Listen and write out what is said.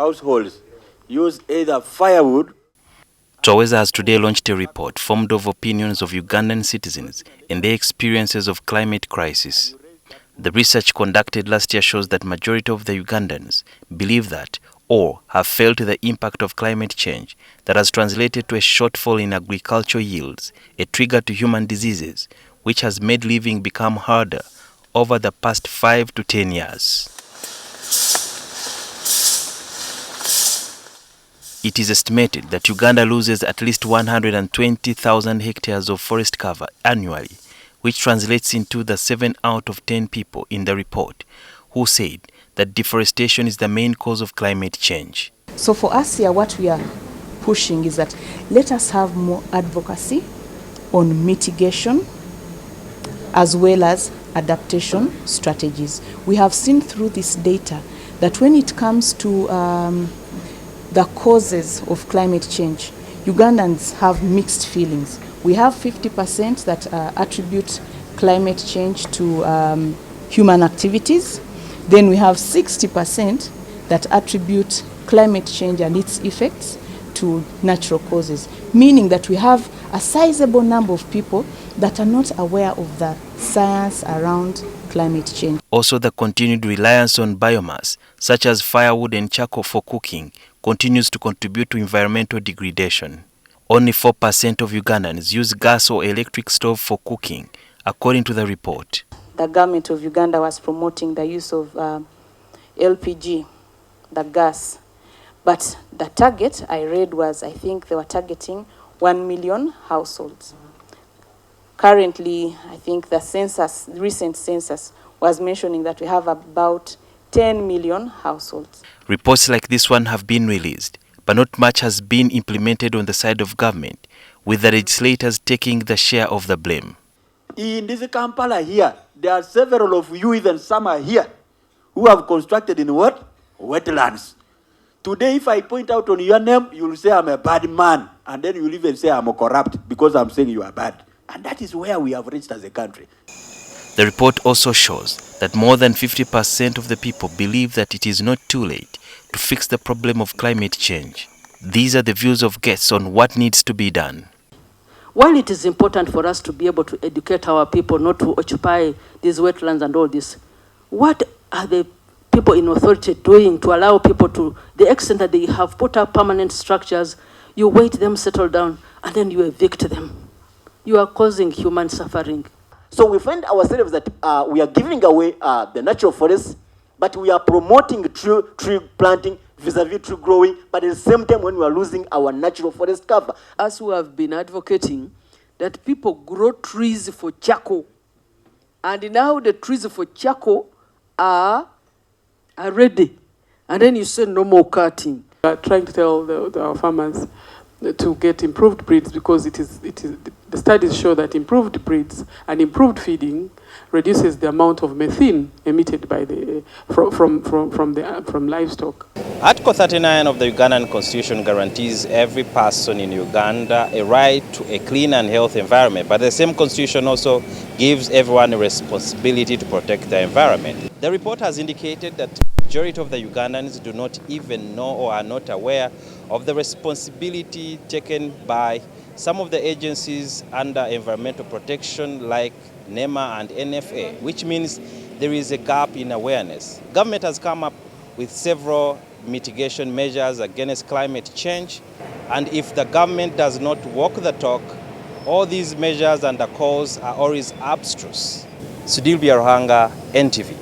households use either firewood. Twaweza has today launched a report formed of opinions of Ugandan citizens and their experiences of climate crisis. The research conducted last year shows that majority of the Ugandans believe that or have felt the impact of climate change that has translated to a shortfall in agricultural yields, a trigger to human diseases, which has made living become harder over the past 5 to 10 years. It is estimated that Uganda loses at least 120,000 hectares of forest cover annually, which translates into the 7 out of 10 people in the report who said that deforestation is the main cause of climate change. So for us here, what we are pushing is that let us have more advocacy on mitigation as well as adaptation strategies. We have seen through this data that when it comes to the causes of climate change, Ugandans have mixed feelings. We have 50% that attribute climate change to human activities. Then we have 60% that attribute climate change and its effects to natural causes, meaning that we have a sizable number of people that are not aware of the science around climate change. Also, the continued reliance on biomass, such as firewood and charcoal for cooking, continues to contribute to environmental degradation. Only 4% of Ugandans use gas or electric stove for cooking, according to the report. The government of Uganda was promoting the use of LPG, the gas. But the target I read was, I think they were targeting 1 million households. Currently, I think the recent census was mentioning that we have about 10 million households. Reports like this one have been released, but not much has been implemented on the side of government, with the legislators taking the share of the blame. In this Kampala here, there are several of you, even some are here, who have constructed in what? Wetlands. Today, if I point out on your name, you'll say I'm a bad man. And then you'll even say I'm a corrupt because I'm saying you are bad. And that is where we have reached as a country. The report also shows that more than 50% of the people believe that it is not too late to fix the problem of climate change. These are the views of guests on what needs to be done. While it is important for us to be able to educate our people not to occupy these wetlands and all this, what are the people in authority doing to allow people to, the extent that they have put up permanent structures, you wait them settle down, and then you evict them? You are causing human suffering. So we find ourselves that we are giving away the natural forests, but we are promoting tree planting vis-a-vis tree growing, but at the same time when we are losing our natural forest cover. Us who have been advocating that people grow trees for charcoal, and now the trees for charcoal are ready, and then you say no more cutting. We are trying to tell our farmers to get improved breeds because the studies show that improved breeds and improved feeding reduces the amount of methane emitted by from livestock. Article 39 of the Ugandan Constitution guarantees every person in Uganda a right to a clean and healthy environment, but the same Constitution also gives everyone a responsibility to protect the environment. The report has indicated that the majority of the Ugandans do not even know or are not aware of the responsibility taken by some of the agencies under environmental protection like NEMA and NFA, which means there is a gap in awareness. Government has come up with several mitigation measures against climate change, and if the government does not walk the talk, all these measures and the calls are always abstruse. Sudil Biaruhanga, NTV.